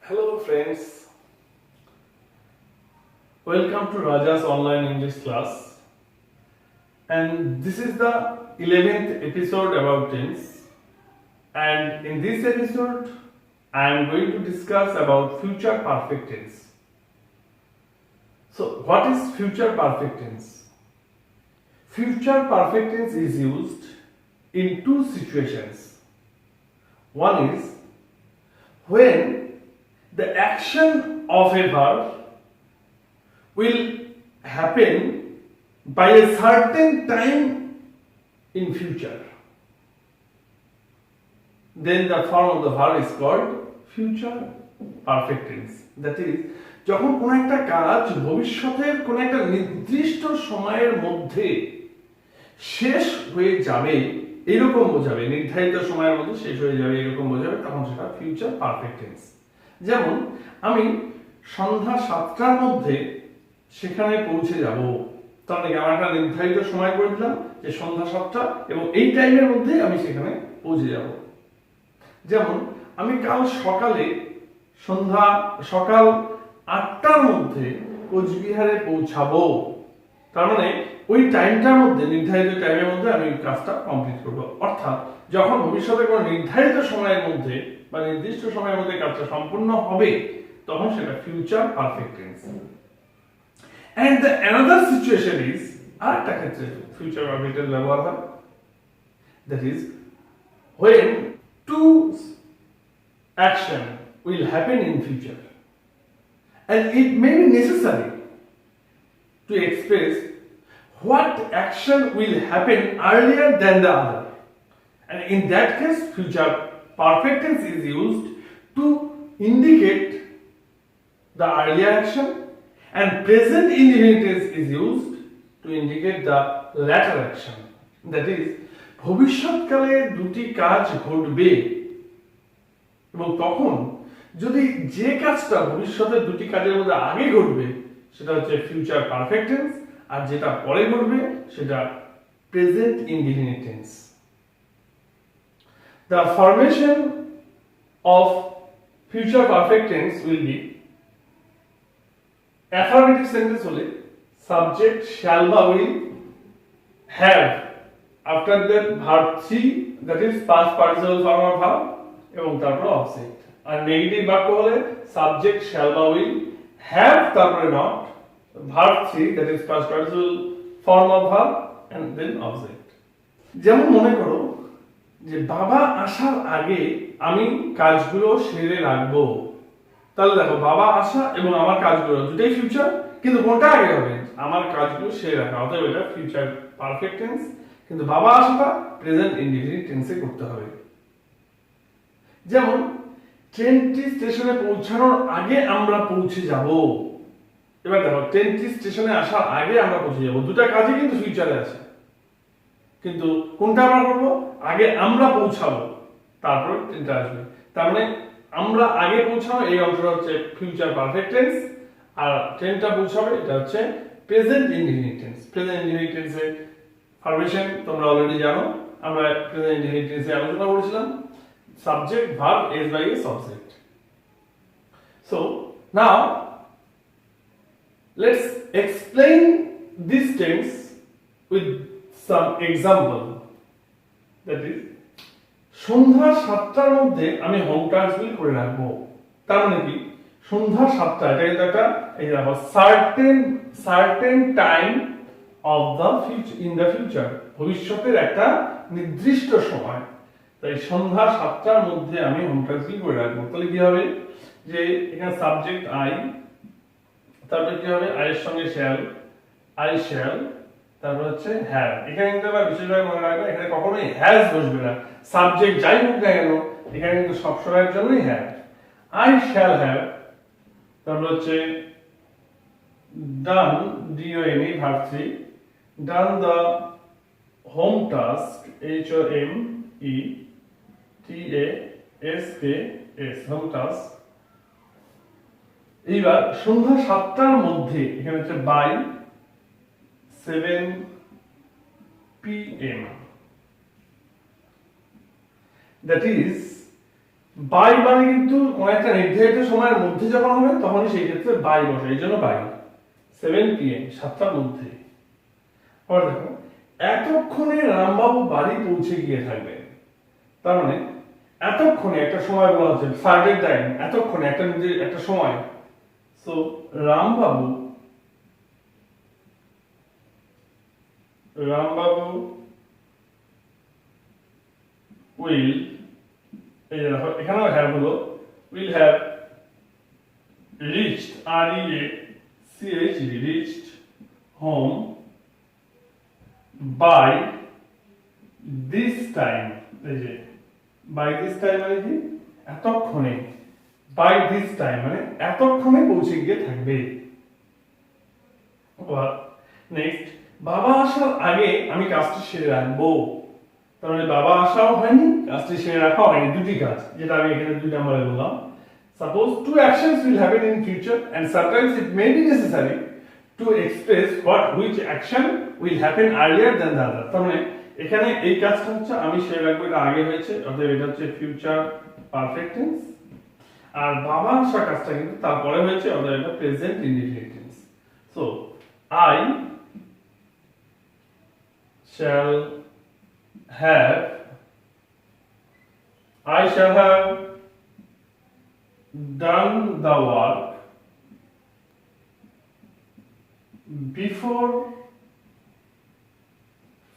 Hello friends, welcome to Raja's online English class, and this is the 11th episode about tense, and in this episode I am going to discuss about future perfect tense. So what is future perfect tense? Future perfect tense is used in two situations. One is when the action of a verb will happen by a certain time in future. Then the form of the verb is called future perfect tense. That is, যখন কোন একটা কাজ ভবিষ্যতের কোন একটা নির্দিষ্ট সময়ের মধ্যে শেষ হয়ে যাবে এরকম বোঝাবে, নির্ধারিত সময়ের মধ্যে শেষ হয়ে যাবে এরকম বোঝাবে, তখন সেটা ফিউচার পারফেক্ট টেন্স। যেমন আমি সন্ধ্যা 7টার মধ্যে সেখানে পৌঁছে যাব, তার মানে আমার একটা নির্ধারিত সময় করে দিলাম যে সন্ধ্যা 7টা এবং এই টাইমের মধ্যে আমি সেখানে পৌঁছে যাব। যেমন আমি কাল সকাল 8টার মধ্যে কোচবিহারে পৌঁছাবো, তার মানে ওই টাইমটার মধ্যে, নির্ধারিত টাইমের মধ্যে আমি কাজটা কমপ্লিট করব। অর্থাৎ যখন ভবিষ্যতে কোনো নির্ধারিত সময়ের মধ্যে বা নির্দিষ্ট সময়ের মধ্যে কাজটা সম্পূর্ণ হবে তখন সেটা future perfect tense. And the another situation is, আরেকটা ক্ষেত্রে ফিউচার পারফেক্ট টেন্স ব্যবহার হয়, that is when two action will happen in future and it may be necessary to express what action will happen earlier than the other, and in that case future perfect tense is used to indicate the earlier action and present indefinite tense is used to indicate the latter action. That is, ভবিষ্যৎকালে দুটি কাজ ঘটবে এবং তখন যদি যে কাজটা ভবিষ্যতের দুটি কাজের মধ্যে আগে ঘটবে সেটা হচ্ছে ফিউচার পারফেক্ট টেন্স, আর যেটা পরে ঘটবে সেটা present indefinite tense. The formation of future perfect tense will be affirmative sentence হলে subject shall বা will have after that verb 3, that is past participle form of verb, এবং তারপর অবজেক্ট। আর negative বাক্য হলে সাবজেক্ট শ্যাল বা will have তারপরে not, verb 3 that is past participle form of verb and then object. যেমন মনে করো যে বাবা আসার আগে আমি কাজগুলো সেরে রাখবো, তাহলে দেখো বাবা আসা এবং আমার কাজগুলো দুটোই ফিউচার, কিন্তু কোনটা আগে হবে? আমার কাজগুলো সেরে রাখা, অতএব এটা ফিউচার পারফেক্ট টেন্স, কিন্তু বাবা আসাটা প্রেজেন্ট ইনডিফিনিট টেন্সে করতে হবে। যেমন ট্রেনটি স্টেশনে পৌঁছানোর আগে আমরা পৌঁছে যাব। এবার দেখো ট্রেনটি স্টেশনে আসার আগে আমরা পৌঁছে যাব, দুটো কাজই কিন্তু ফিউচারে আছে, কিন্তু কোনটা আমরা করব? আগে আমরা পৌঁছাবো তারপর ট্রেনটা আসবে, তার মানে আমরা আগে পৌঁছাবো এই অংশটা হচ্ছে ফিউচার পারফেক্ট টেন্স, আর ট্রেনটা পৌঁছাবে এটা হচ্ছে present indefinite tense. Present indefinite টেন্সের ফরমেশন তোমরা অলরেডি জানো, আমরা প্রেজেন্ট ইনডিফিনিট টেন্সে আলোচনা করেছিলাম, subject verb s by s object. So now let's explain this tense with some example. That is, সন্ধ্যা 7টার মধ্যে আমি হোম টাস্ক বিল করে রাখবো। তার মানে কি? সন্ধ্যা 7টা, এটা কিন্তু একটা এই দেখো certain time of the future, in the future, ভবিষ্যতের একটা নির্দিষ্ট সময়, তাই সন্ধ্যা 7টার মধ্যে আমি হোম টাস্ক করে রাখবো। তাহলে কি হবে? যে এখানে সাবজেক্ট আই, তারপরে কি হবে? আই এর সঙ্গে শ্যাল, আই শ্যাল, তারপর হচ্ছে হ্যাভ। এখানে কিন্তু আবার বিশেষভাবে মনে রাখবে এখানে কখনোই হ্যাজ বসবে না, সাবজেক্ট যাই হোক না কেন এখানে কিন্তু সব সময়ের জন্যই হ্যাভ। আই শ্যাল হ্যাভ, তারপর হচ্ছে done, D O N E verb 3, done the home task, H O M E TASKS, home task. এইবার সন্ধ্যা 7টার মধ্যে এখানে হচ্ছে by 7 PM, that is by মানে কিন্তু কোন একটা নির্ধারিত সময়ের মধ্যে যখন হবে তখনই সেই ক্ষেত্রে বাই বসে, এই জন্য বাই। 7 PM 7টার মধ্যে। আবার দেখো এতক্ষণে রামবাবু বাড়ি পৌঁছে গিয়ে থাকবেন, তার মানে এতক্ষণে একটা সময় বলা হচ্ছে, সার্টেন টাইম, এতক্ষণে একটা নিজের একটা সময়। সো রামবাবু উইল, এই যে দেখো এখানেও হ্যাভ হলো, will have reached, REACHED, reached home by this time. এই যে বাই দিস টাইম মানে কি, এতক্ষণে, বাই দিস টাইম মানে এতক্ষণে পৌঁছে গিয়ে থাকবে। নেক্সট, বাবা আসার আগে আমি কাজটি সেরে রাখবো। তার মানে বাবা আসাও হয়নি, কাজটি সেরে রাখাও হয়নি, দুটি কাজ, যেটা আমি এখানে 2 নম্বরে বললাম। Suppose 2 actions will happen in future and sometimes it may be necessary to express which action will happen earlier than the other. তার মানে এখানে এই কাজটা হচ্ছে আমি সেরে রাখবো, এটা আগে হয়েছে, অতএব এটা হচ্ছে ফিউচার পারফেক্ট টেন্স। আর বাবা আসার কাজটা কিন্তু তারপরে হয়েছে, অতএব এটা present indefinite tense. So I shall have done the work before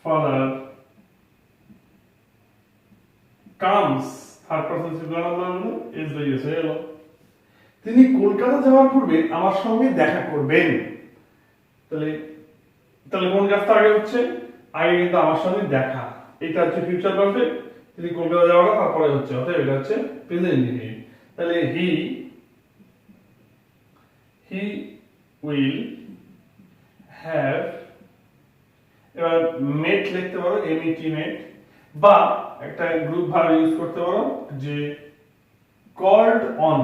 father comes, third person singular number হলো এস বাই এস হয়ে গেল। তিনি কলকাতা যাওয়ার পূর্বে আমার সঙ্গে দেখা করবেন। তাহলে কোন কাজটা আগে হচ্ছে, আগে কিন্তু আমার সঙ্গে দেখা, এটা হচ্ছে ফিউচার পারফেক্ট, তিনি কলকাতা যাওয়াটা তারপরে হচ্ছে, অতএব এটা হচ্ছে প্রেজেন্ট ইনডিফিনিট। তাহলে হি উইল হ্যাভ, এবার মেট লিখতে পারো, MET মেট, বা একটা গ্রুপ ভার্ব ইউজ করতে পারো যে কল্ড অন,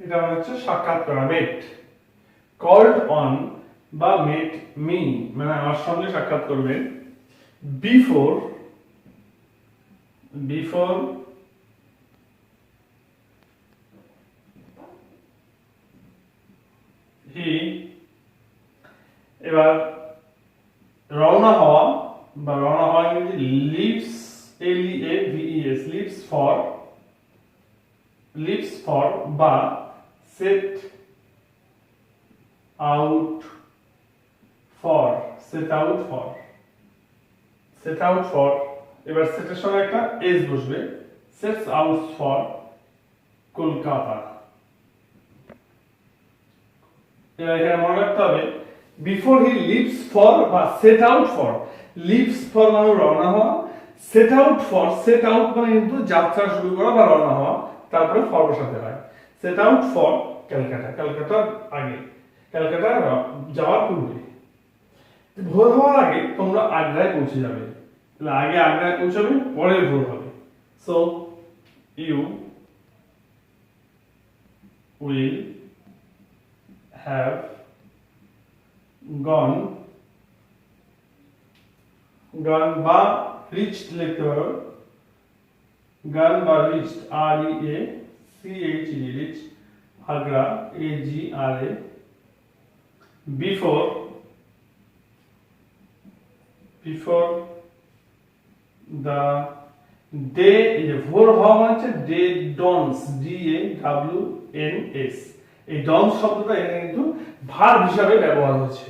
এটা হচ্ছে সাক্ষাৎ করা, মেট, কল্ড অন বা মেট মি মানে আমার সঙ্গে সাক্ষাৎ করবেন, বিফোর হি, এবার রওনা হওয়া বা রওনা হওয়া ইংরেজি লিভস, LEAVES, লিভস ফর বা সেট আউট ফর, এবার সেটের সঙ্গে একটা এস বসবে, সেটস আউট ফর কলকাতা। এবার এখানে মনে রাখতে হবে বিফোর হি লিভস ফর বা set out for, leaves for মানে রওনা হওয়া, সেট আউট মানে কিন্তু যাত্রা শুরু করা বা রওনা হওয়া, তারপরে ফর বসাতে হয়। সেট আউট ফর ক্যালকাটার আগে, ক্যালকাটা যাওয়ার পূর্বে। ভোর হওয়ার আগে তোমরা আগ্রায় পৌঁছে যাবে, তাহলে আগে আগ্রায় পৌঁছাবে, পরে ভোর হবে। So you will have gone বা রিচড লিখতে পারো, গান বা reached, REACHED, reach, Agra, AGRA, before the day, ভোর হওয়া মানে ডে ডনস, DAWNS, এই ডনস শব্দটা এখানে কিন্তু ভার্ব হিসাবে ব্যবহার হচ্ছে।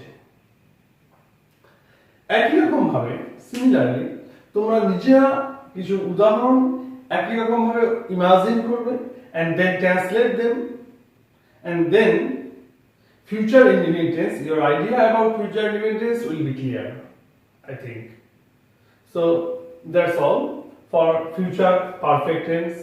একই রকম ভাবে সিমিলারলি তোমরা নিজেরা কিছু উদাহরণ একই রকম ভাবে ইমাজিন করবে and then translate them, and then future indefinite tense, your idea about future indefinite tense will be clear, I think. So that's all for future perfect tense.